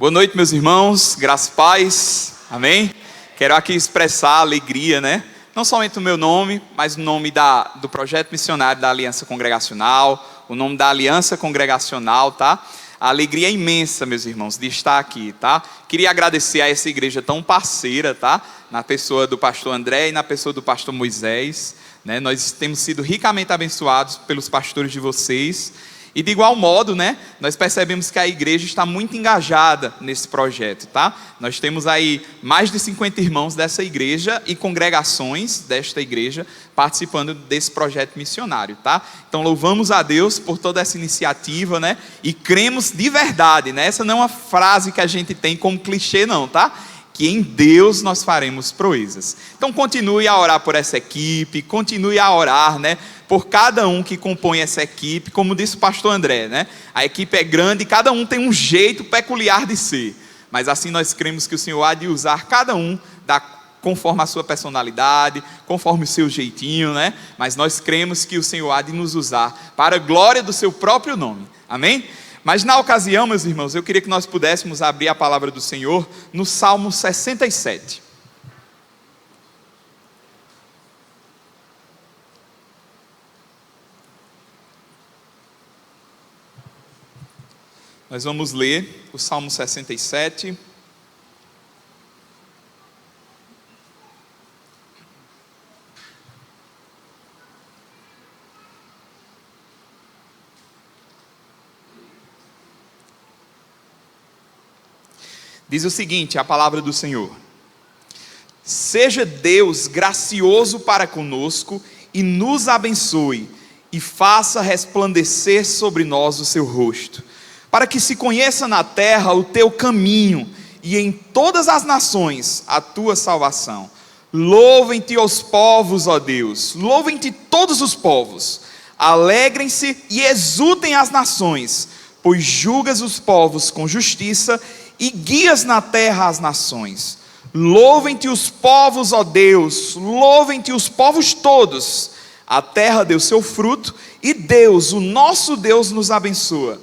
Boa noite, meus irmãos, graças e paz, amém? Quero aqui expressar a alegria, né? Não somente o meu nome, mas o nome do projeto missionário da Aliança Congregacional, o nome da Aliança Congregacional, tá? A alegria é imensa, meus irmãos, de estar aqui, tá? Queria agradecer a essa igreja tão parceira, tá? Na pessoa do pastor André e na pessoa do pastor Moisés, né? Nós temos sido ricamente abençoados pelos pastores de vocês. E de igual modo, né, nós percebemos que a igreja está muito engajada nesse projeto, tá? Nós temos aí mais de 50 irmãos dessa igreja e congregações desta igreja participando desse projeto missionário, tá? Então louvamos a Deus por toda essa iniciativa, né? E cremos de verdade, né? Essa não é uma frase que a gente tem como clichê não, tá? Que em Deus nós faremos proezas. Então continue a orar por essa equipe, continue a orar, né, por cada um que compõe essa equipe, como disse o pastor André, né? A equipe é grande e cada um tem um jeito peculiar de ser, mas assim nós cremos que o Senhor há de usar cada um conforme a sua personalidade, conforme o seu jeitinho, né? Mas nós cremos que o Senhor há de nos usar para a glória do seu próprio nome, amém? Mas na ocasião, meus irmãos, eu queria que nós pudéssemos abrir a palavra do Senhor no Salmo 67. Nós vamos ler o Salmo 67. Diz o seguinte, a palavra do Senhor: seja Deus gracioso para conosco e nos abençoe, e faça resplandecer sobre nós o seu rosto, para que se conheça na terra o teu caminho, e em todas as nações a tua salvação. Louvem-te os povos, ó Deus, louvem-te todos os povos, alegrem-se e exultem as nações, pois julgas os povos com justiça e guias na terra as nações. Louvem-te os povos, ó Deus, louvem-te os povos todos. A terra deu seu fruto e Deus, o nosso Deus, nos abençoa.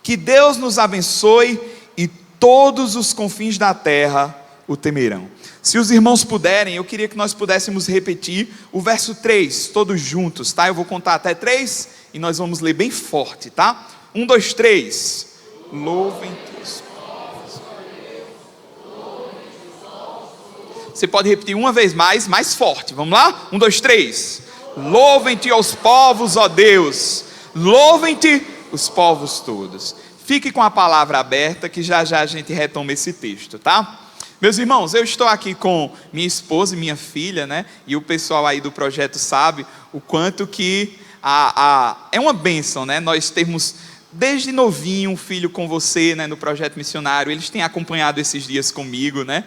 Que Deus nos abençoe e todos os confins da terra o temerão. Se os irmãos puderem, eu queria que nós pudéssemos repetir o verso 3, todos juntos, tá? Eu vou contar até 3 e nós vamos ler bem forte, tá? 1, 2, 3. Louvem-te os povos. Você pode repetir uma vez mais forte. Vamos lá? 1, 2, 3. Louvem-te aos povos, ó Deus. Louvem-te os povos todos. Fique com a palavra aberta que já a gente retoma esse texto, tá? Meus irmãos, eu estou aqui com minha esposa e minha filha, né? E o pessoal aí do projeto sabe o quanto que é uma bênção, né? Nós temos desde novinho um filho com você, né? No projeto missionário. Eles têm acompanhado esses dias comigo, né?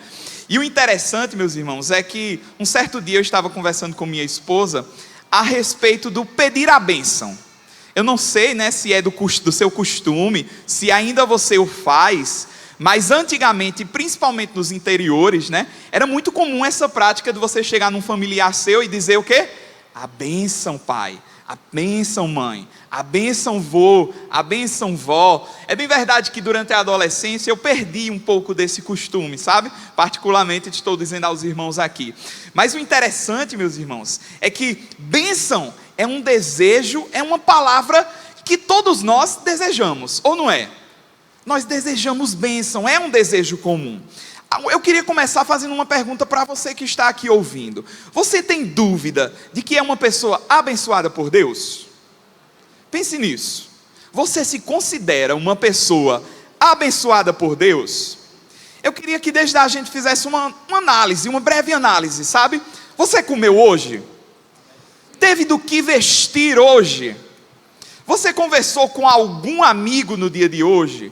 E o interessante, meus irmãos, é que um certo dia eu estava conversando com minha esposa a respeito do pedir a bênção. Eu não sei, né, se é do seu costume, se ainda você o faz, mas antigamente, principalmente nos interiores, né, era muito comum essa prática de você chegar num familiar seu e dizer o quê? A bênção, pai. A bênção, mãe, a bênção, vô, a bênção, vó. É bem verdade que durante a adolescência eu perdi um pouco desse costume, sabe? Particularmente estou dizendo aos irmãos aqui. Mas o interessante, meus irmãos, é que bênção é um desejo, é uma palavra que todos nós desejamos, ou não é? Nós desejamos bênção, é um desejo comum. Eu queria começar fazendo uma pergunta para você que está aqui ouvindo. Você tem dúvida de que é uma pessoa abençoada por Deus? Pense nisso. Você se considera uma pessoa abençoada por Deus? Eu queria que desde a gente fizesse uma análise, uma breve análise, sabe? Você comeu hoje? Teve do que vestir hoje? Você conversou com algum amigo no dia de hoje?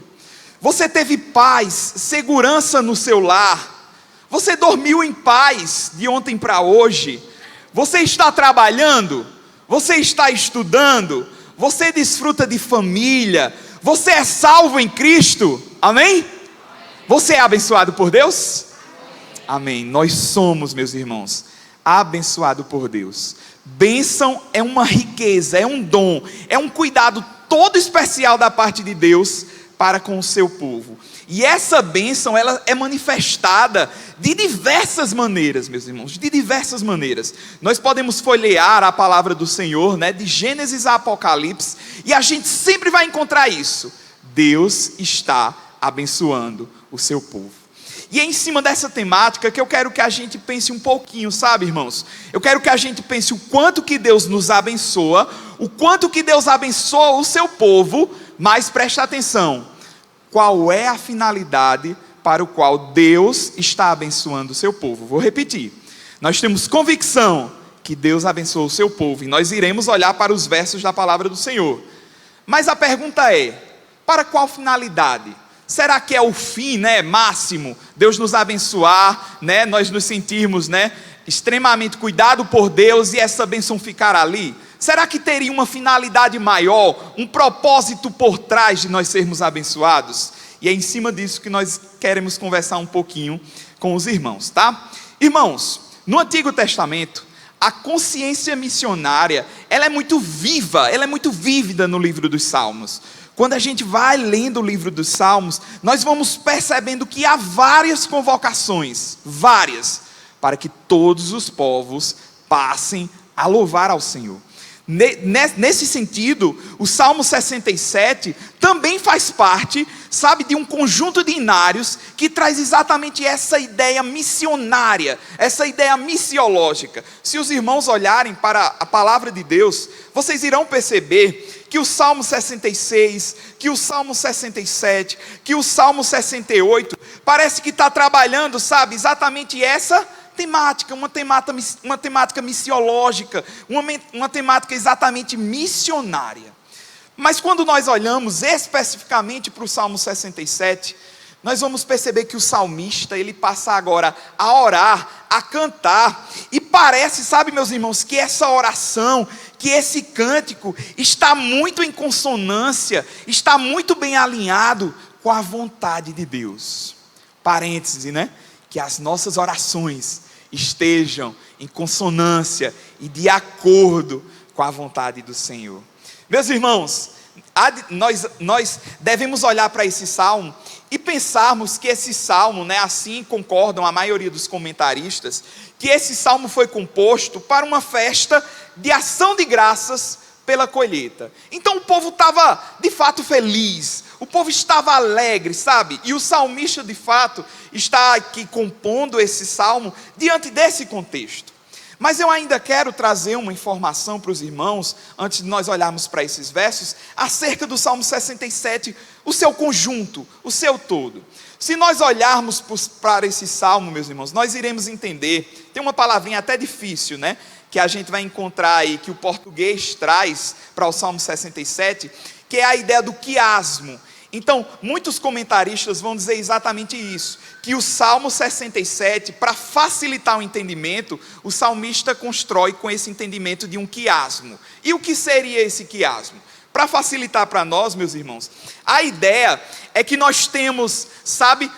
Você teve paz, segurança no seu lar? Você dormiu em paz de ontem para hoje? Você está trabalhando? Você está estudando? Você desfruta de família? Você é salvo em Cristo? Amém? Você é abençoado por Deus? Amém. Nós somos, meus irmãos, abençoados por Deus. Bênção é uma riqueza, é um dom, é um cuidado todo especial da parte de Deus para com o seu povo. E essa bênção, ela é manifestada de diversas maneiras, meus irmãos, de diversas maneiras. Nós podemos folhear a palavra do Senhor, né, de Gênesis a Apocalipse, e a gente sempre vai encontrar isso. Deus está abençoando o seu povo. E é em cima dessa temática que eu quero que a gente pense um pouquinho, sabe, irmãos? Eu quero que a gente pense o quanto que Deus nos abençoa, o quanto que Deus abençoa o seu povo, mas preste atenção, qual é a finalidade para o qual Deus está abençoando o seu povo? Vou repetir, nós temos convicção que Deus abençoa o seu povo, e nós iremos olhar para os versos da palavra do Senhor, mas a pergunta é, para qual finalidade? Será que é o fim, né, máximo, Deus nos abençoar, né, nós nos sentirmos, né, extremamente cuidados por Deus e essa bênção ficar ali? Será que teria uma finalidade maior, um propósito por trás de nós sermos abençoados? E é em cima disso que nós queremos conversar um pouquinho com os irmãos, tá? Irmãos, no Antigo Testamento, a consciência missionária, ela é muito viva, ela é muito vívida no livro dos Salmos. Quando a gente vai lendo o livro dos Salmos, nós vamos percebendo que há várias convocações, várias, para que todos os povos passem a louvar ao Senhor. Nesse sentido, o Salmo 67 também faz parte, sabe, de um conjunto de hinários que traz exatamente essa ideia missionária, essa ideia missiológica. Se os irmãos olharem para a palavra de Deus, vocês irão perceber que o Salmo 66, que o Salmo 67, que o Salmo 68, parece que está trabalhando, sabe, exatamente essa temática, uma temática missiológica, uma temática exatamente missionária. Mas quando nós olhamos especificamente para o Salmo 67, nós vamos perceber que o salmista, ele passa agora a orar, a cantar, e parece, sabe, meus irmãos, que essa oração, que esse cântico está muito em consonância, está muito bem alinhado com a vontade de Deus. Parêntese, né? Que as nossas orações estejam em consonância e de acordo com a vontade do Senhor. Meus irmãos, nós devemos olhar para esse salmo e pensarmos que esse salmo, né, assim concordam a maioria dos comentaristas, que esse salmo foi composto para uma festa de ação de graças pela colheita. Então o povo estava de fato feliz, o povo estava alegre, sabe? E o salmista de fato está aqui compondo esse salmo diante desse contexto. Mas eu ainda quero trazer uma informação para os irmãos, antes de nós olharmos para esses versos, acerca do Salmo 67, o seu conjunto, o seu todo. Se nós olharmos para esse salmo, meus irmãos, nós iremos entender, tem uma palavrinha até difícil, né? Que a gente vai encontrar aí, que o português traz para o Salmo 67, que é a ideia do quiasmo. Então, muitos comentaristas vão dizer exatamente isso, que o Salmo 67, para facilitar o entendimento, o salmista constrói com esse entendimento de um quiasmo. E o que seria esse quiasmo? Para facilitar para nós, meus irmãos, a ideia é que nós temos, sabe,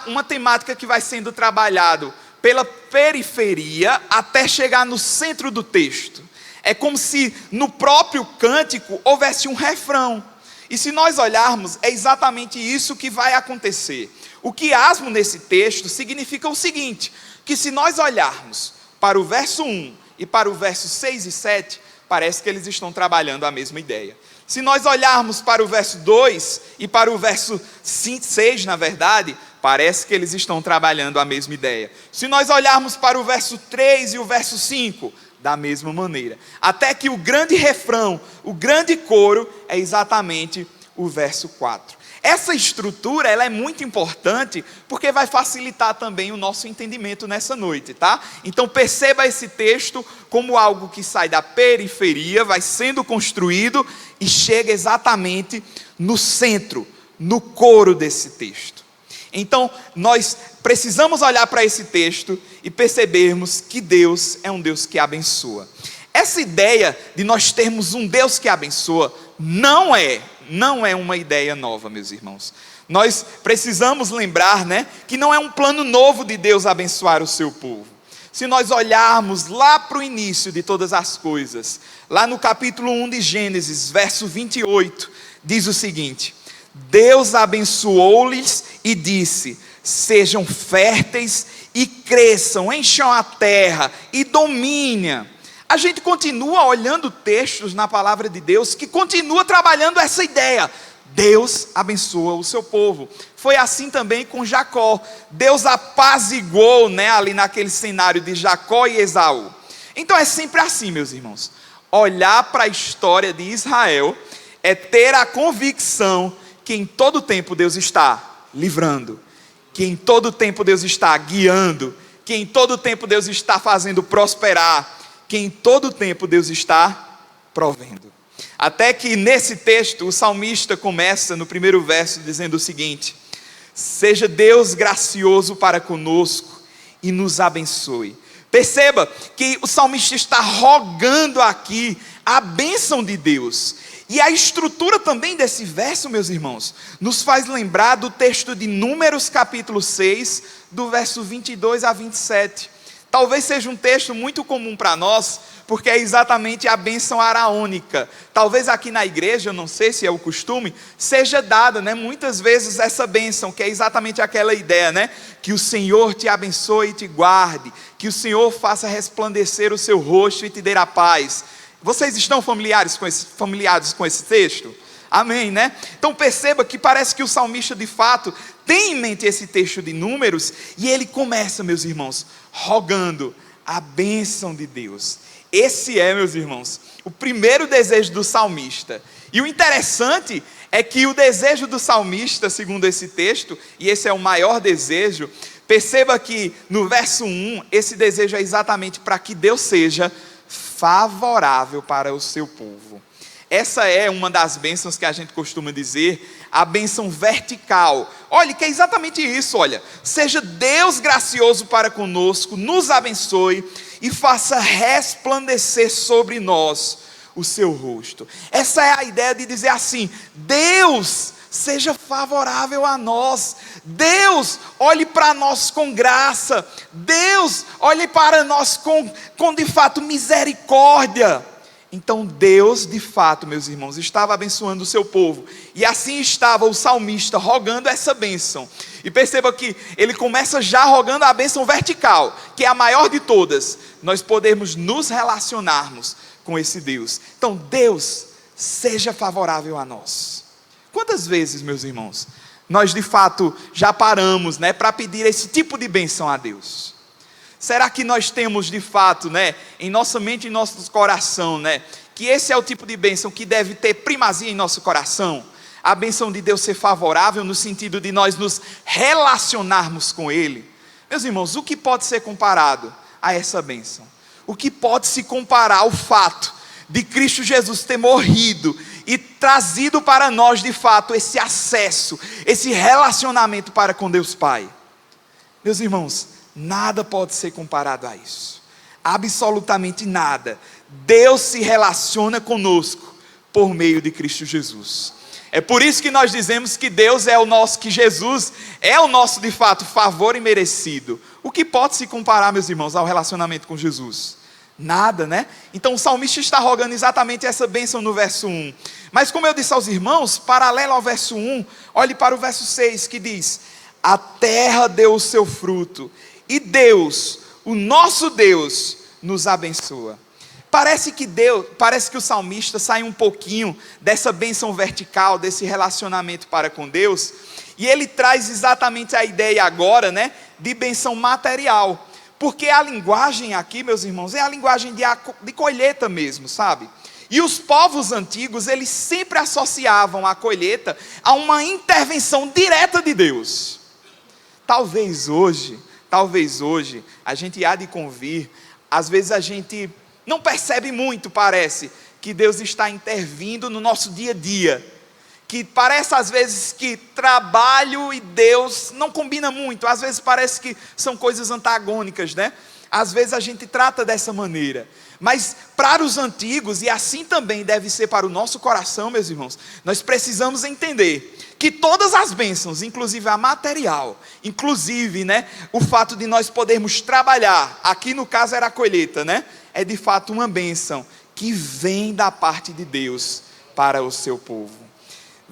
uma temática que vai sendo trabalhado pela periferia até chegar no centro do texto. É como se no próprio cântico houvesse um refrão. E se nós olharmos, é exatamente isso que vai acontecer. O quiasmo nesse texto significa o seguinte, que se nós olharmos para o verso 1 e para o verso 6 e 7, parece que eles estão trabalhando a mesma ideia. Se nós olharmos para o verso 2 e para o verso 6, na verdade, parece que eles estão trabalhando a mesma ideia. Se nós olharmos para o verso 3 e o verso 5, da mesma maneira. Até que o grande refrão, o grande coro, é exatamente o verso 4. Essa estrutura, ela é muito importante, porque vai facilitar também o nosso entendimento nessa noite, tá? Então perceba esse texto como algo que sai da periferia, vai sendo construído e chega exatamente no centro, no coro desse texto. Então, nós precisamos olhar para esse texto e percebermos que Deus é um Deus que abençoa. Essa ideia de nós termos um Deus que abençoa não é uma ideia nova, meus irmãos. Nós precisamos lembrar, né, que não é um plano novo de Deus abençoar o seu povo. Se nós olharmos lá para o início de todas as coisas, lá no capítulo 1 de Gênesis, verso 28, diz o seguinte: Deus abençoou-lhes e disse: sejam férteis e cresçam, encham a terra e dominem. A gente continua olhando textos na palavra de Deus que continua trabalhando essa ideia. Deus abençoa o seu povo. Foi assim também com Jacó. Deus apaziguou, ali naquele cenário de Jacó e Esaú. Então é sempre assim, meus irmãos. Olhar para a história de Israel é ter a convicção que em todo tempo Deus está livrando, que em todo tempo Deus está guiando, que em todo tempo Deus está fazendo prosperar, que em todo tempo Deus está provendo. Até que nesse texto o salmista começa no primeiro verso dizendo o seguinte: seja Deus gracioso para conosco e nos abençoe. Perceba que o salmista está rogando aqui a bênção de Deus. E a estrutura também desse verso, meus irmãos, nos faz lembrar do texto de Números capítulo 6, do verso 22 a 27. Talvez seja um texto muito comum para nós, porque é exatamente a bênção araônica. Talvez aqui na igreja, eu não sei se é o costume, seja dada, muitas vezes essa bênção, que é exatamente aquela ideia, que o Senhor te abençoe e te guarde, que o Senhor faça resplandecer o seu rosto e te dê a paz. Vocês estão familiares com esse texto? Amém, Então perceba que parece que o salmista de fato tem em mente esse texto de Números, e ele começa, meus irmãos, rogando a bênção de Deus. Esse é, meus irmãos, o primeiro desejo do salmista. E o interessante é que o desejo do salmista, segundo esse texto, e esse é o maior desejo, perceba que no verso 1, esse desejo é exatamente para que Deus seja favorável para o seu povo. Essa é uma das bênçãos que a gente costuma dizer, a bênção vertical. Olha, que é exatamente isso, seja Deus gracioso para conosco, nos abençoe e faça resplandecer sobre nós o seu rosto. Essa é a ideia de dizer assim: Deus seja favorável a nós, Deus olhe para nós com graça, Deus olhe para nós com de fato misericórdia. Então Deus de fato, meus irmãos, estava abençoando o seu povo, e assim estava o salmista rogando essa bênção. E perceba que ele começa já rogando a bênção vertical, que é a maior de todas, nós podemos nos relacionarmos com esse Deus. Então Deus seja favorável a nós. Quantas vezes, meus irmãos, nós de fato já paramos para pedir esse tipo de bênção a Deus? Será que nós temos de fato em nossa mente e em nosso coração que esse é o tipo de bênção que deve ter primazia em nosso coração? A bênção de Deus ser favorável no sentido de nós nos relacionarmos com Ele. Meus irmãos, o que pode ser comparado a essa bênção? O que pode se comparar ao fato de Cristo Jesus ter morrido e trazido para nós de fato esse acesso, esse relacionamento para com Deus Pai? Meus irmãos, nada pode ser comparado a isso, absolutamente nada. Deus se relaciona conosco por meio de Cristo Jesus. É por isso que nós dizemos que Deus é o nosso, que Jesus é o nosso de fato favor imerecido. O que pode se comparar, meus irmãos, ao relacionamento com Jesus? Nada, Então o salmista está rogando exatamente essa bênção no verso 1. Mas como eu disse aos irmãos, paralelo ao verso 1, olhe para o verso 6 que diz: a terra deu o seu fruto, e Deus, o nosso Deus, nos abençoa. Parece que o salmista sai um pouquinho dessa bênção vertical, desse relacionamento para com Deus, e ele traz exatamente a ideia agora, de bênção material. Porque a linguagem aqui, meus irmãos, é a linguagem de colheita mesmo, sabe? E os povos antigos, eles sempre associavam a colheita a uma intervenção direta de Deus. Talvez hoje, a gente há de convir, às vezes a gente não percebe muito, parece, que Deus está intervindo no nosso dia a dia. Que parece às vezes que trabalho e Deus não combina muito, às vezes parece que são coisas antagônicas, Às vezes a gente trata dessa maneira, mas para os antigos, e assim também deve ser para o nosso coração, meus irmãos, nós precisamos entender que todas as bênçãos, inclusive a material, inclusive, o fato de nós podermos trabalhar, aqui no caso era a colheita, é de fato uma bênção que vem da parte de Deus para o seu povo.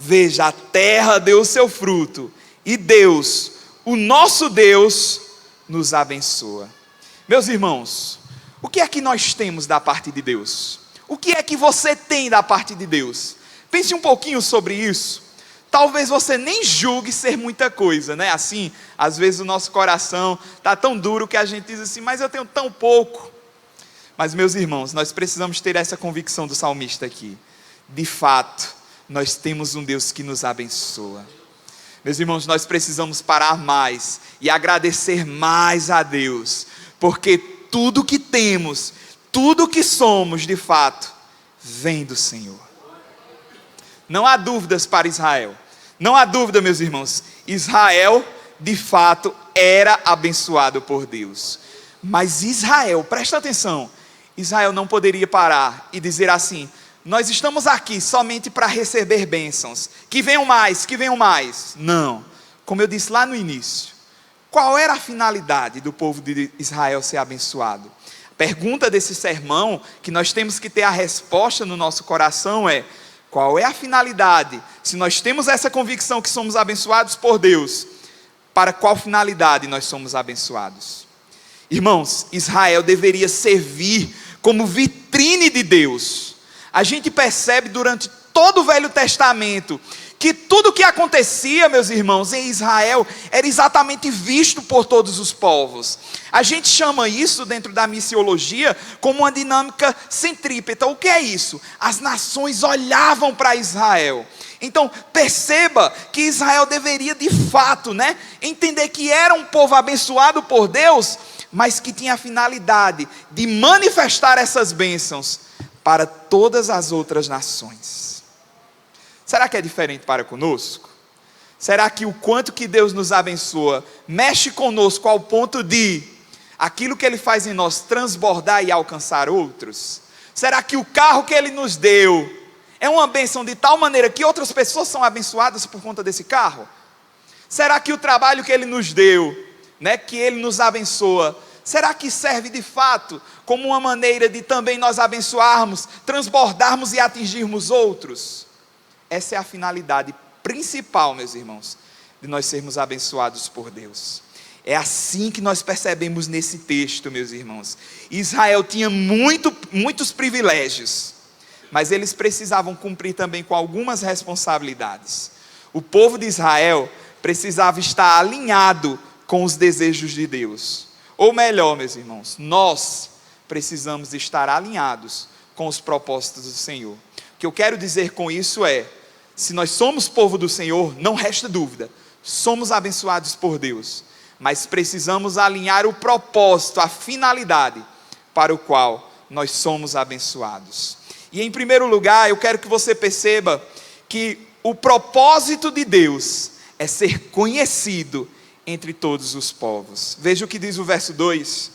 Veja, a terra deu o seu fruto, e Deus, o nosso Deus, nos abençoa. Meus irmãos, o que é que nós temos da parte de Deus? O que é que você tem da parte de Deus? Pense um pouquinho sobre isso. Talvez você nem julgue ser muita coisa, né? Assim, às vezes o nosso coração está tão duro que a gente diz assim, mas eu tenho tão pouco. Mas meus irmãos, nós precisamos ter essa convicção do salmista aqui. De fato, nós temos um Deus que nos abençoa. Meus irmãos, nós precisamos parar mais e agradecer mais a Deus, porque tudo que temos, tudo que somos de fato, vem do Senhor. Não há dúvidas para Israel, não há dúvida, meus irmãos, Israel de fato era abençoado por Deus. Mas Israel, presta atenção, Israel não poderia parar e dizer assim, nós estamos aqui somente para receber bênçãos, que venham mais, que venham mais. Não, como eu disse lá no início, qual era a finalidade do povo de Israel ser abençoado? A pergunta desse sermão, que nós temos que ter a resposta no nosso coração é, qual é a finalidade? Se nós temos essa convicção que somos abençoados por Deus, para qual finalidade nós somos abençoados? Irmãos, Israel deveria servir como vitrine de Deus. A gente percebe durante todo o Velho Testamento que tudo o que acontecia, meus irmãos, em Israel era exatamente visto por todos os povos. A gente chama isso dentro da missiologia como uma dinâmica centrípeta. O que é isso? As nações olhavam para Israel. Então perceba que Israel deveria de fato, entender que era um povo abençoado por Deus, mas que tinha a finalidade de manifestar essas bênçãos para todas as outras nações. Será que é diferente para conosco? Será que o quanto que Deus nos abençoa mexe conosco ao ponto de aquilo que Ele faz em nós transbordar e alcançar outros? Será que o carro que Ele nos deu é uma bênção de tal maneira que outras pessoas são abençoadas por conta desse carro? Será que o trabalho que Ele nos deu, que Ele nos abençoa, será que serve de fato como uma maneira de também nós abençoarmos, transbordarmos e atingirmos outros? Essa é a finalidade principal, meus irmãos, de nós sermos abençoados por Deus. É assim que nós percebemos nesse texto, meus irmãos. Israel tinha muitos privilégios, mas eles precisavam cumprir também com algumas responsabilidades. O povo de Israel precisava estar alinhado com os desejos de Deus. Ou melhor, meus irmãos, nós precisamos estar alinhados com os propósitos do Senhor. O que eu quero dizer com isso é, se nós somos povo do Senhor, não resta dúvida, somos abençoados por Deus, mas precisamos alinhar o propósito, a finalidade para o qual nós somos abençoados. E em primeiro lugar, eu quero que você perceba que o propósito de Deus é ser conhecido entre todos os povos. Veja o que diz o verso 2: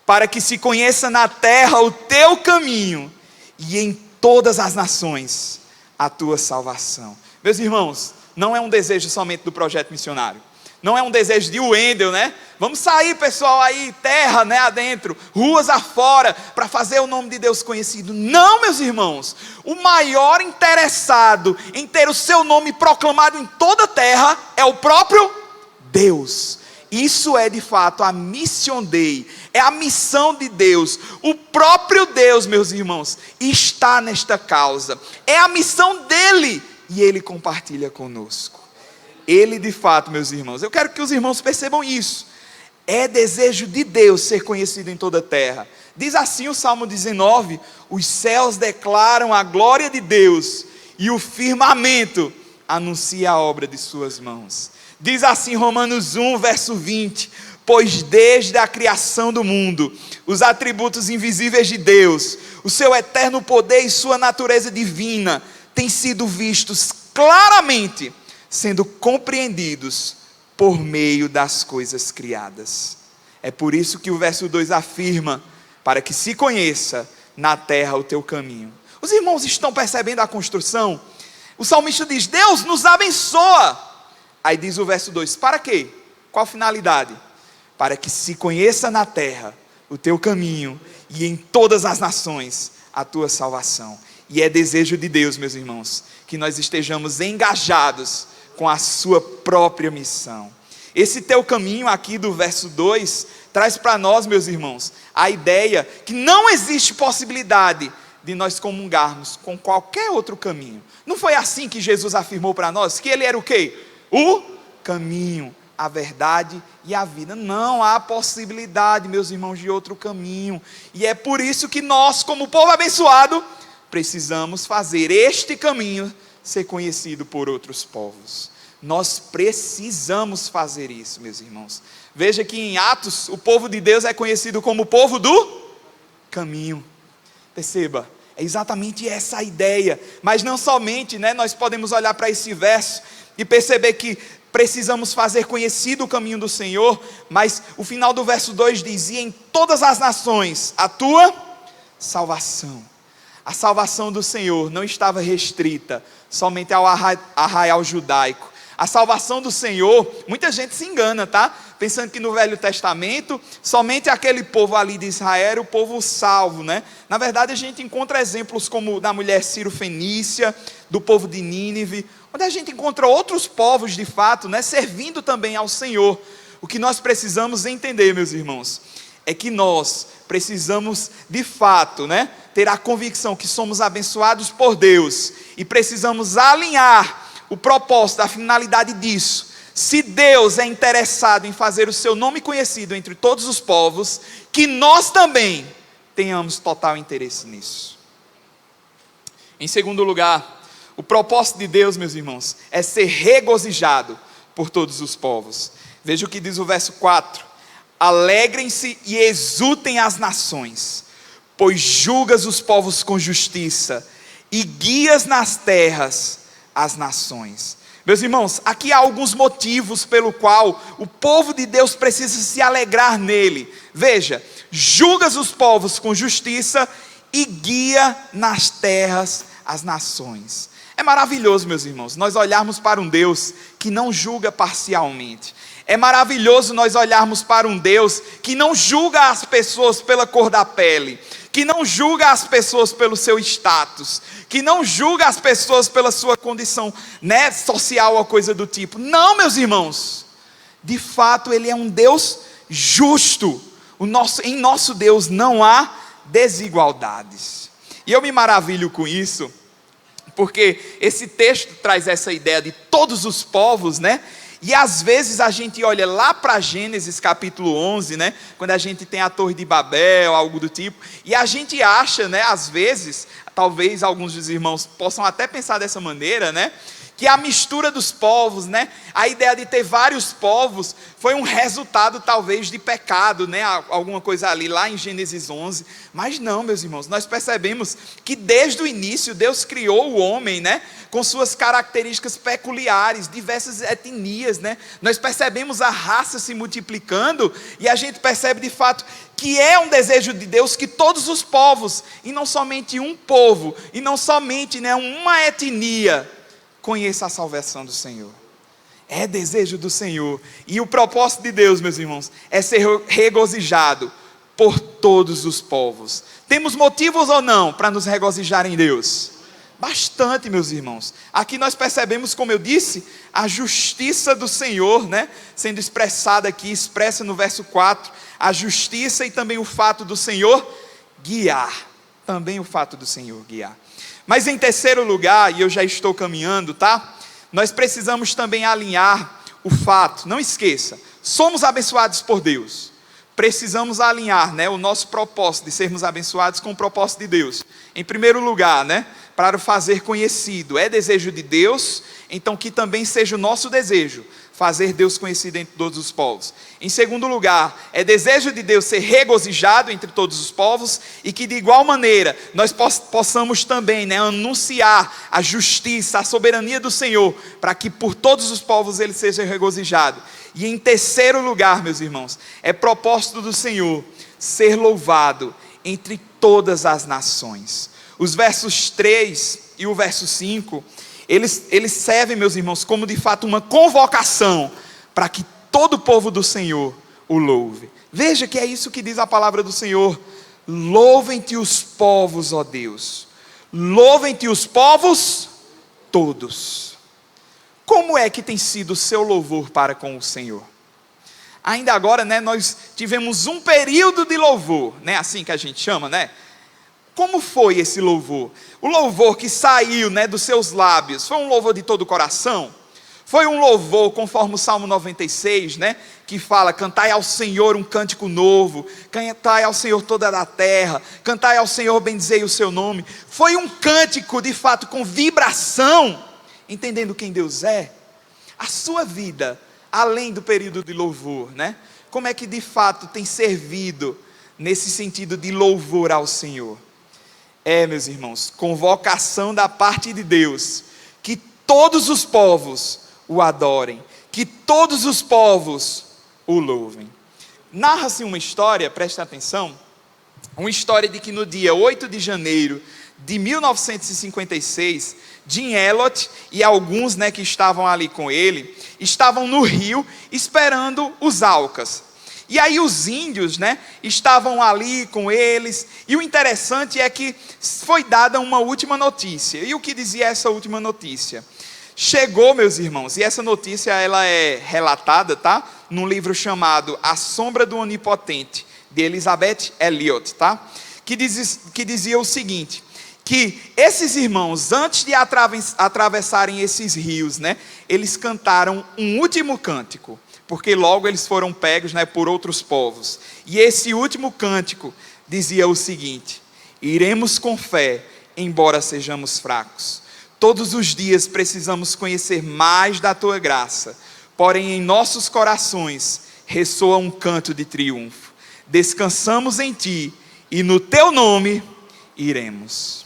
para que se conheça na terra o teu caminho e em todas as nações a tua salvação. Meus irmãos, não é um desejo somente do projeto missionário, não é um desejo de Wendel, vamos sair pessoal aí, terra adentro, ruas afora, para fazer o nome de Deus conhecido. Não, meus irmãos, o maior interessado em ter o seu nome proclamado em toda a terra é o próprio Deus. Isso é de fato a Mission Dei, é a missão de Deus. O próprio Deus, meus irmãos, está nesta causa. É a missão dele e ele compartilha conosco. Ele de fato, meus irmãos, eu quero que os irmãos percebam isso. É desejo de Deus ser conhecido em toda a terra. Diz assim o Salmo 19: os céus declaram a glória de Deus e o firmamento anuncia a obra de suas mãos. Diz assim Romanos 1, verso 20: pois desde a criação do mundo, os atributos invisíveis de Deus, o seu eterno poder e sua natureza divina, têm sido vistos claramente, sendo compreendidos por meio das coisas criadas. É por isso que o verso 2 afirma, para que se conheça na terra o teu caminho. Os irmãos estão percebendo a construção? O salmista diz, Deus nos abençoa. Aí diz o verso 2, para quê? Qual finalidade? Para que se conheça na terra o teu caminho e em todas as nações a tua salvação. E é desejo de Deus, meus irmãos, que nós estejamos engajados com a sua própria missão. Esse teu caminho aqui do verso 2 traz para nós, meus irmãos, a ideia que não existe possibilidade de nós comungarmos com qualquer outro caminho. Não foi assim que Jesus afirmou para nós? Que ele era o quê? O caminho, a verdade e a vida. Não há possibilidade, meus irmãos, de outro caminho. E é por isso que nós, como povo abençoado, precisamos fazer este caminho ser conhecido por outros povos. Nós precisamos fazer isso, meus irmãos. Veja que em Atos, o povo de Deus é conhecido como o povo do caminho. Perceba, é exatamente essa a ideia. Mas não somente, nós podemos olhar para esse verso e perceber que precisamos fazer conhecido o caminho do Senhor, mas o final do verso 2 diz: e em todas as nações a tua salvação. A salvação do Senhor não estava restrita somente ao arraial judaico. A salvação do Senhor, muita gente se engana, tá? Pensando que no Velho Testamento, somente aquele povo ali de Israel era o povo salvo, Na verdade a gente encontra exemplos como da mulher Ciro-fenícia, do povo de Nínive, onde a gente encontra outros povos de fato, servindo também ao Senhor. O que nós precisamos entender, meus irmãos, é que nós precisamos de fato, ter a convicção que somos abençoados por Deus, e precisamos alinhar o propósito, a finalidade disso. Se Deus é interessado em fazer o seu nome conhecido entre todos os povos, que nós também tenhamos total interesse nisso. Em segundo lugar, o propósito de Deus, meus irmãos, é ser regozijado por todos os povos. Veja o que diz o verso 4: alegrem-se e exultem as nações, pois julgas os povos com justiça e guias nas terras as nações. Meus irmãos, aqui há alguns motivos pelo qual o povo de Deus precisa se alegrar nele. Veja, julgas os povos com justiça e guia nas terras as nações. É maravilhoso, meus irmãos, nós olharmos para um Deus que não julga parcialmente. É maravilhoso nós olharmos para um Deus que não julga as pessoas pela cor da pele, que não julga as pessoas pelo seu status, que não julga as pessoas pela sua condição, social ou coisa do tipo. Não, meus irmãos, de fato Ele é um Deus justo. Em nosso Deus não há desigualdades. E eu me maravilho com isso, porque esse texto traz essa ideia de todos os povos, E às vezes a gente olha lá para Gênesis capítulo 11, quando a gente tem a Torre de Babel, algo do tipo, e a gente acha, às vezes, talvez alguns dos irmãos possam até pensar dessa maneira, que a mistura dos povos, a ideia de ter vários povos, foi um resultado talvez de pecado, alguma coisa ali, lá em Gênesis 11, mas não, meus irmãos, nós percebemos que desde o início, Deus criou o homem, com suas características peculiares, diversas etnias, nós percebemos a raça se multiplicando, e a gente percebe de fato que é um desejo de Deus que todos os povos, e não somente um povo, e não somente uma etnia, conheça a salvação do Senhor. É desejo do Senhor. E o propósito de Deus, meus irmãos, é ser regozijado por todos os povos. Temos motivos ou não para nos regozijar em Deus? Bastante, meus irmãos. Aqui nós percebemos, como eu disse, a justiça do Senhor, sendo expressada aqui, expressa no verso 4, a justiça e também o fato do Senhor guiar. Também o fato do Senhor guiar. Mas em terceiro lugar, e eu já estou caminhando, tá? Nós precisamos também alinhar o fato, não esqueça, somos abençoados por Deus. Precisamos alinhar, o nosso propósito de sermos abençoados com o propósito de Deus. Em primeiro lugar, para o fazer conhecido, é desejo de Deus, então que também seja o nosso desejo, fazer Deus conhecido entre todos os povos. Em segundo lugar, é desejo de Deus ser regozijado entre todos os povos, e que de igual maneira, nós possamos também, anunciar a justiça, a soberania do Senhor, para que por todos os povos Ele seja regozijado. E em terceiro lugar, meus irmãos, é propósito do Senhor ser louvado entre todas as nações. Os versos 3 e o verso 5, eles servem, meus irmãos, como de fato uma convocação para que todo o povo do Senhor o louve. Veja que é isso que diz a palavra do Senhor: louvem-te os povos, ó Deus, Louvem-te os povos todos. Como é que tem sido o seu louvor para com o Senhor? Ainda agora, né, nós tivemos um período de louvor, né, assim que a gente chama, né? Como foi esse louvor? O louvor que saiu, né, dos seus lábios, foi um louvor de todo o coração? Foi um louvor conforme o Salmo 96, né, que fala: cantai ao Senhor um cântico novo, cantai ao Senhor toda a terra, cantai ao Senhor, bendizei o seu nome. Foi um cântico de fato com vibração, entendendo quem Deus é. A sua vida, além do período de louvor, né, como é que de fato tem servido nesse sentido de louvor ao Senhor? Meus irmãos, convocação da parte de Deus, que todos os povos o adorem, que todos os povos o louvem. Narra-se uma história, preste atenção, uma história de que no dia 8 de janeiro de 1956, Jim Elliot e alguns, né, que estavam ali com ele, estavam no rio esperando os Aucas. E aí os índios, né, estavam ali com eles, e o interessante é que foi dada uma última notícia. E o que dizia essa última notícia? Chegou, meus irmãos, e essa notícia ela é relatada, tá? Num livro chamado A Sombra do Onipotente, de Elizabeth Elliot, tá? Que dizia o seguinte, que esses irmãos, antes de atravessarem esses rios, né, eles cantaram um último cântico, porque logo eles foram pegos, né, por outros povos. E esse último cântico dizia o seguinte: iremos com fé, embora sejamos fracos. Todos os dias precisamos conhecer mais da tua graça, porém em nossos corações ressoa um canto de triunfo. Descansamos em ti e no teu nome iremos.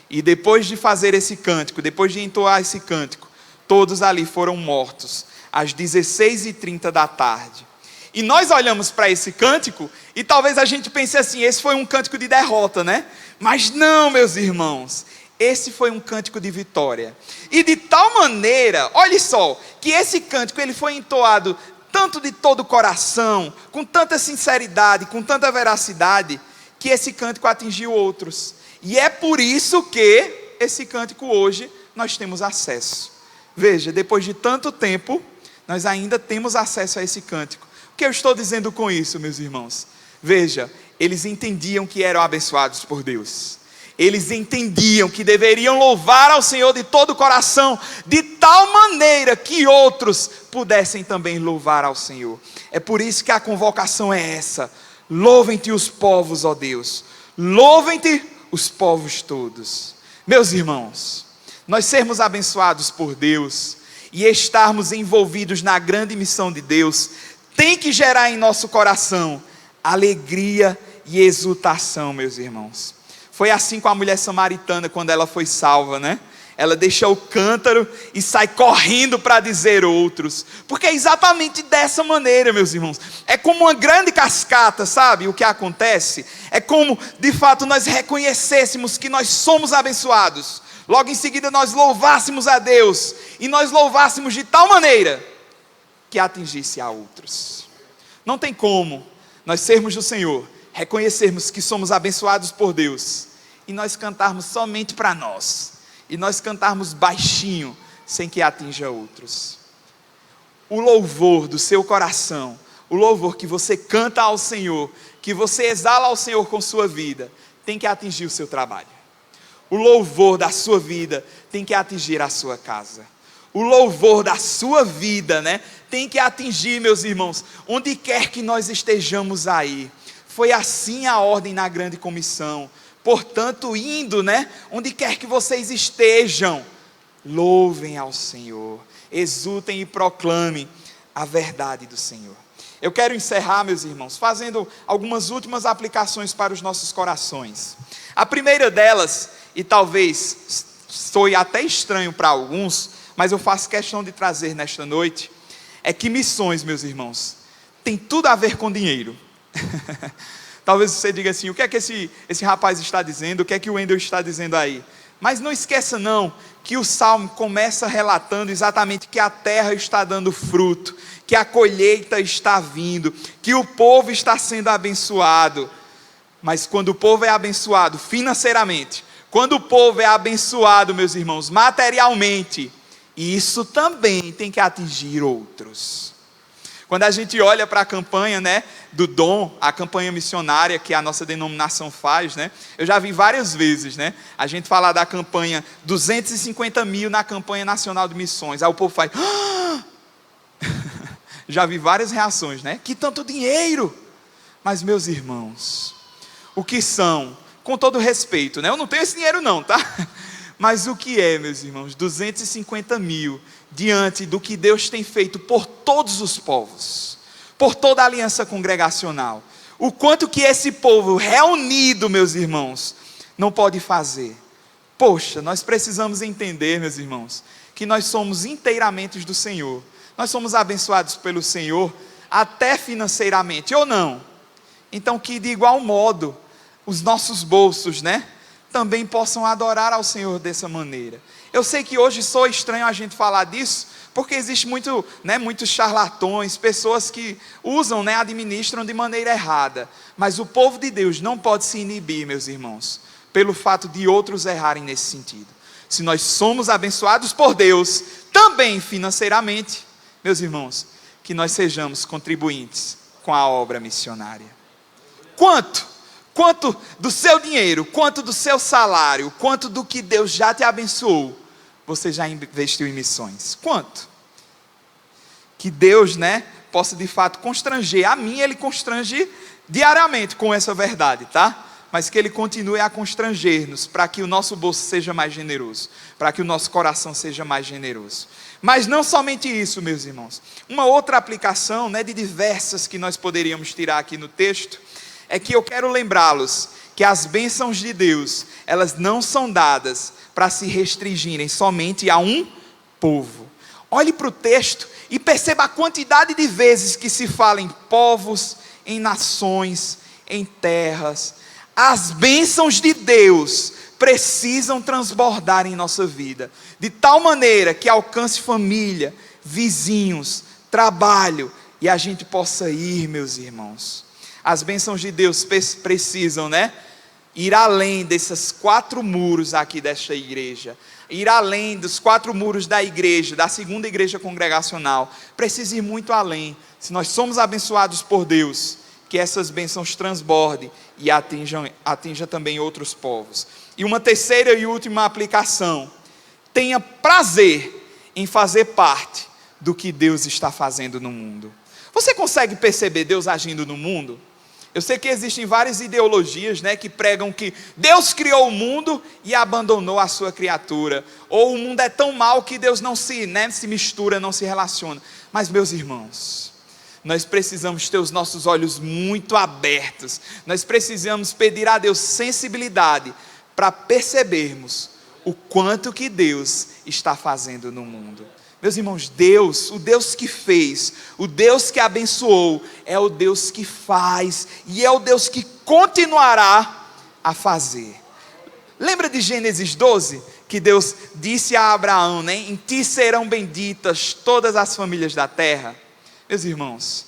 E depois de fazer esse cântico, depois de entoar esse cântico, todos ali foram mortos às 16h30 da tarde. E nós olhamos para esse cântico e talvez a gente pense assim: esse foi um cântico de derrota, né? Mas não, meus irmãos, esse foi um cântico de vitória. E de tal maneira, olha só, que esse cântico ele foi entoado tanto de todo o coração, com tanta sinceridade, com tanta veracidade, que esse cântico atingiu outros. E é por isso que esse cântico hoje nós temos acesso. Veja, depois de tanto tempo, nós ainda temos acesso a esse cântico. O que eu estou dizendo com isso, meus irmãos? Veja, eles entendiam que eram abençoados por Deus. Eles entendiam que deveriam louvar ao Senhor de todo o coração, de tal maneira que outros pudessem também louvar ao Senhor. É por isso que a convocação é essa: louvem-te os povos, ó Deus, louvem-te os povos todos. Meus irmãos, nós sermos abençoados por Deus e estarmos envolvidos na grande missão de Deus, tem que gerar em nosso coração alegria e exultação, meus irmãos. Foi assim com a mulher samaritana quando ela foi salva, né? Ela deixa o cântaro e sai correndo para dizer outros. Porque é exatamente dessa maneira, meus irmãos. É como uma grande cascata, sabe? O que acontece é como, de fato, nós reconhecêssemos que nós somos abençoados. Logo em seguida nós louvássemos a Deus. E nós louvássemos de tal maneira que atingisse a outros. Não tem como nós sermos do Senhor, reconhecermos que somos abençoados por Deus, e nós cantarmos somente para nós, e nós cantarmos baixinho, sem que atinja outros. O louvor do seu coração, o louvor que você canta ao Senhor, que você exala ao Senhor com sua vida, tem que atingir o seu trabalho. O louvor da sua vida tem que atingir a sua casa. O louvor da sua vida, né, tem que atingir, meus irmãos, onde quer que nós estejamos aí. Foi assim a ordem na grande comissão. Portanto, indo, né, onde quer que vocês estejam, louvem ao Senhor, exultem e proclamem a verdade do Senhor. Eu quero encerrar, meus irmãos, fazendo algumas últimas aplicações para os nossos corações. A primeira delas, e talvez soe até estranho para alguns, mas eu faço questão de trazer nesta noite, é que missões, meus irmãos, tem tudo a ver com dinheiro. Talvez você diga assim: o que é que esse rapaz está dizendo? O que é que o Wendel está dizendo aí? Mas não esqueça não, que o Salmo começa relatando exatamente que a terra está dando fruto, que a colheita está vindo, que o povo está sendo abençoado. Mas quando o povo é abençoado financeiramente, Quando o povo é abençoado, meus irmãos, materialmente, isso também tem que atingir outros. Quando a gente olha para a campanha, né, do dom, a campanha missionária que a nossa denominação faz, né, eu já vi várias vezes, né, a gente falar da campanha 250 mil na campanha nacional de missões, aí o povo faz, ah! Já vi várias reações, né, que tanto dinheiro, mas meus irmãos, o que são, com todo respeito, né, eu não tenho esse dinheiro não, tá, mas o que é, meus irmãos, 250 mil, diante do que Deus tem feito por todos os povos, por toda a aliança congregacional, o quanto que esse povo reunido, meus irmãos, não pode fazer. Poxa, nós precisamos entender, meus irmãos, que nós somos inteiramente do Senhor, nós somos abençoados pelo Senhor, até financeiramente, ou não? Então que de igual modo, os nossos bolsos, né, também possam adorar ao Senhor dessa maneira. Eu sei que hoje soa estranho a gente falar disso, porque existe muito, né, muitos charlatões, pessoas que usam, né, administram de maneira errada, mas o povo de Deus não pode se inibir, meus irmãos, pelo fato de outros errarem nesse sentido. Se nós somos abençoados por Deus, também financeiramente, meus irmãos, que nós sejamos contribuintes com a obra missionária. Quanto do seu dinheiro, quanto do seu salário, quanto do que Deus já te abençoou, você já investiu em missões? Quanto? Que Deus, né, possa de fato constranger. A mim Ele constrange diariamente com essa verdade, tá? Mas que Ele continue a constranger-nos, para que o nosso bolso seja mais generoso, para que o nosso coração seja mais generoso. Mas não somente isso, meus irmãos. Uma outra aplicação, né, de diversas que nós poderíamos tirar aqui no texto, é que eu quero lembrá-los que as bênçãos de Deus, elas não são dadas para se restringirem somente a um povo. Olhe para o texto e perceba a quantidade de vezes que se fala em povos, em nações, em terras. As bênçãos de Deus precisam transbordar em nossa vida, de tal maneira que alcance família, vizinhos, trabalho, e a gente possa ir, meus irmãos. As bênçãos de Deus precisam, né, ir além desses 4 muros aqui desta igreja, ir além dos 4 muros da igreja, da segunda igreja congregacional, precisa ir muito além. Se nós somos abençoados por Deus, que essas bênçãos transbordem e atinja também outros povos. E uma terceira e última aplicação: tenha prazer em fazer parte do que Deus está fazendo no mundo. Você consegue perceber Deus agindo no mundo? Eu sei que existem várias ideologias, né, que pregam que Deus criou o mundo e abandonou a sua criatura, ou o mundo é tão mau que Deus não se mistura, não se relaciona. Mas, meus irmãos, nós precisamos ter os nossos olhos muito abertos, nós precisamos pedir a Deus sensibilidade para percebermos o quanto que Deus está fazendo no mundo. Meus irmãos, Deus, o Deus que fez, o Deus que abençoou, é o Deus que faz, e é o Deus que continuará a fazer. Lembra de Gênesis 12? Que Deus disse a Abraão, né, em ti serão benditas todas as famílias da terra. Meus irmãos,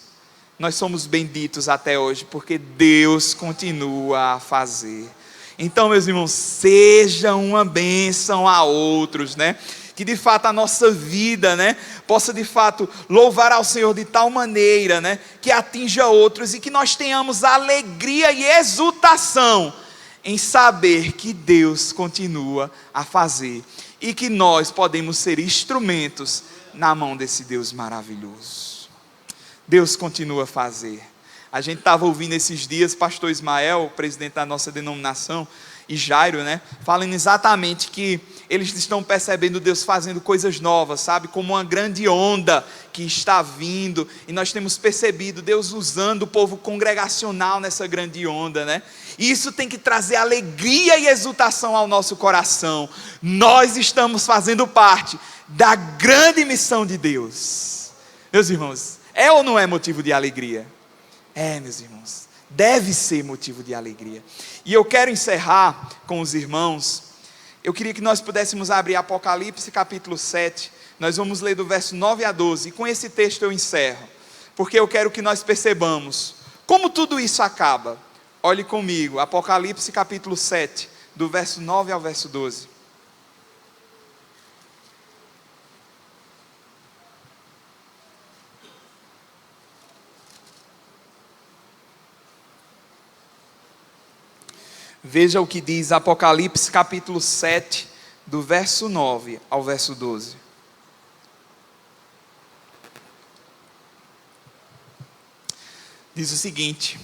nós somos benditos até hoje, porque Deus continua a fazer. Então, meus irmãos, seja uma bênção a outros, né? Que de fato a nossa vida, né, possa de fato louvar ao Senhor de tal maneira, né, que atinja outros, e que nós tenhamos alegria e exultação em saber que Deus continua a fazer, e que nós podemos ser instrumentos na mão desse Deus maravilhoso. Deus continua a fazer. A gente estava ouvindo esses dias pastor Ismael, presidente da nossa denominação, e Jairo, né, falando exatamente que eles estão percebendo Deus fazendo coisas novas, sabe, como uma grande onda que está vindo, e nós temos percebido Deus usando o povo congregacional nessa grande onda, né, e isso tem que trazer alegria e exultação ao nosso coração. Nós estamos fazendo parte da grande missão de Deus. Meus irmãos, é ou não é motivo de alegria? É, meus irmãos, deve ser motivo de alegria. E eu quero encerrar com os irmãos. Eu queria que nós pudéssemos abrir Apocalipse capítulo 7, nós vamos ler do verso 9 a 12, e com esse texto eu encerro, porque eu quero que nós percebamos como tudo isso acaba. Olhe comigo, Apocalipse capítulo 7, do verso 9 ao verso 12. Veja o que diz Apocalipse capítulo 7, do verso 9 ao verso 12. Diz o seguinte: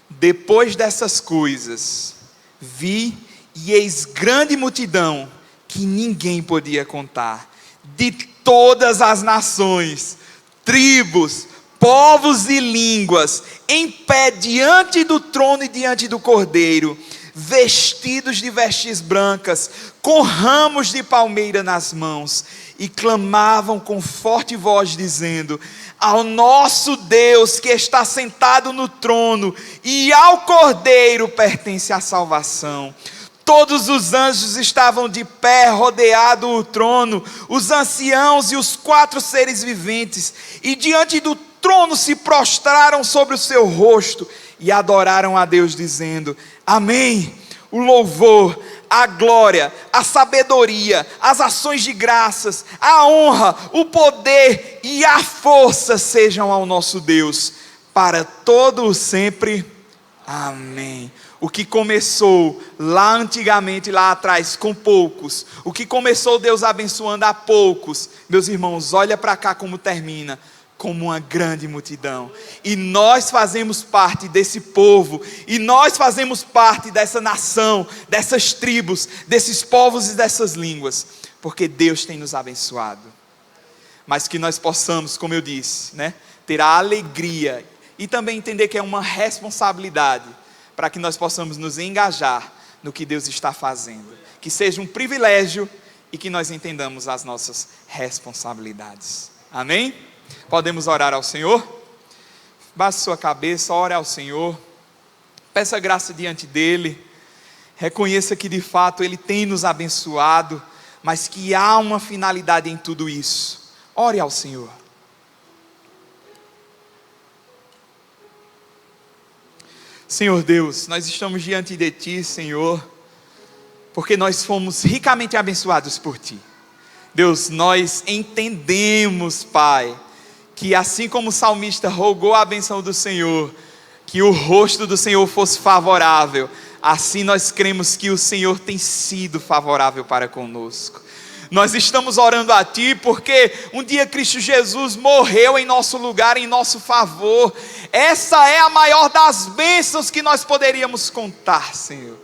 depois dessas coisas, vi e eis grande multidão que ninguém podia contar, de todas as nações, tribos, povos e línguas, em pé diante do trono e diante do Cordeiro, vestidos de vestes brancas, com ramos de palmeira nas mãos, e clamavam com forte voz, dizendo: ao nosso Deus que está sentado no trono, e ao Cordeiro pertence a salvação. Todos os anjos estavam de pé, rodeado o trono, os anciãos e os 4 seres viventes, e diante do trono se prostraram sobre o seu rosto, e adoraram a Deus, dizendo: amém. O louvor, a glória, a sabedoria, as ações de graças, a honra, o poder e a força sejam ao nosso Deus, para todo o sempre. Amém. O que começou lá antigamente, lá atrás, com poucos, o que começou Deus abençoando a poucos, meus irmãos, olha para cá como termina: como uma grande multidão. E nós fazemos parte desse povo, e nós fazemos parte dessa nação, dessas tribos, desses povos e dessas línguas, porque Deus tem nos abençoado. Mas que nós possamos, como eu disse, ter a alegria e também entender que é uma responsabilidade, para que nós possamos nos engajar no que Deus está fazendo, que seja um privilégio e que nós entendamos as nossas responsabilidades. Amém? Podemos orar ao Senhor? Baixe sua cabeça, ore ao Senhor, peça graça diante dEle, reconheça que de fato Ele tem nos abençoado, mas que há uma finalidade em tudo isso. Ore ao Senhor. Senhor Deus, nós estamos diante de Ti, Senhor, porque nós fomos ricamente abençoados por Ti. Deus, nós entendemos, Pai, que assim como o salmista rogou a benção do Senhor, que o rosto do Senhor fosse favorável, assim nós cremos que o Senhor tem sido favorável para conosco. Nós estamos orando a Ti porque um dia Cristo Jesus morreu em nosso lugar, em nosso favor. Essa é a maior das bênçãos que nós poderíamos contar, Senhor.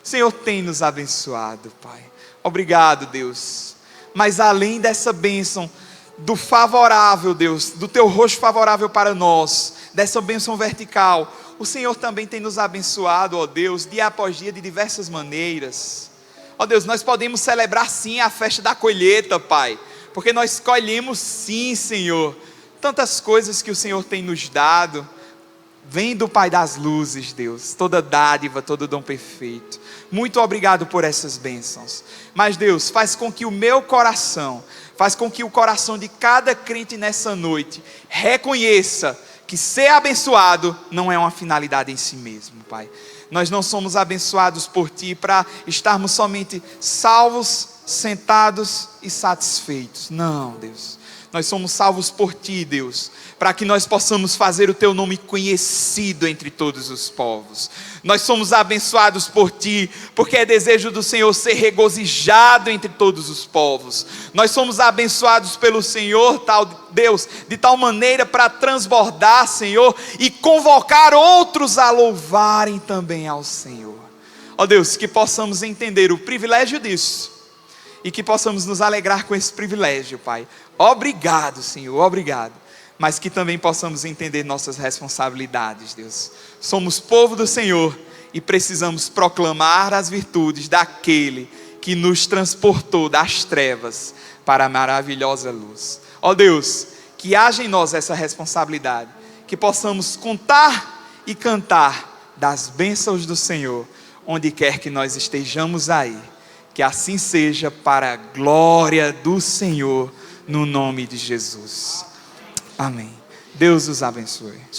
O Senhor tem nos abençoado, Pai. Obrigado, Deus. Mas além dessa bênção, do favorável, Deus, do Teu rosto favorável para nós, dessa bênção vertical, o Senhor também tem nos abençoado, ó Deus, dia após dia, de diversas maneiras. Ó Deus, nós podemos celebrar sim a festa da colheita, Pai, porque nós colhemos sim, Senhor, tantas coisas que o Senhor tem nos dado. Vem do Pai das luzes, Deus, toda dádiva, todo dom perfeito. Muito obrigado por essas bênçãos. Mas Deus, faz com que o meu coração, faz com que o coração de cada crente nessa noite reconheça que ser abençoado não é uma finalidade em si mesmo, Pai. Nós não somos abençoados por Ti para estarmos somente salvos, sentados e satisfeitos. Não, Deus. Nós somos salvos por Ti, Deus, para que nós possamos fazer o Teu nome conhecido entre todos os povos. Nós somos abençoados por Ti, porque é desejo do Senhor ser regozijado entre todos os povos. Nós somos abençoados pelo Senhor, Deus, de tal maneira para transbordar, Senhor, e convocar outros a louvarem também ao Senhor. Ó Deus, que possamos entender o privilégio disso, e que possamos nos alegrar com esse privilégio, Pai. Obrigado, Senhor, obrigado. Mas que também possamos entender nossas responsabilidades, Deus. Somos povo do Senhor e precisamos proclamar as virtudes daquele que nos transportou das trevas para a maravilhosa luz. Ó Deus, que haja em nós essa responsabilidade, que possamos contar e cantar das bênçãos do Senhor, onde quer que nós estejamos aí. Que assim seja, para a glória do Senhor, no nome de Jesus. Amém. Deus os abençoe.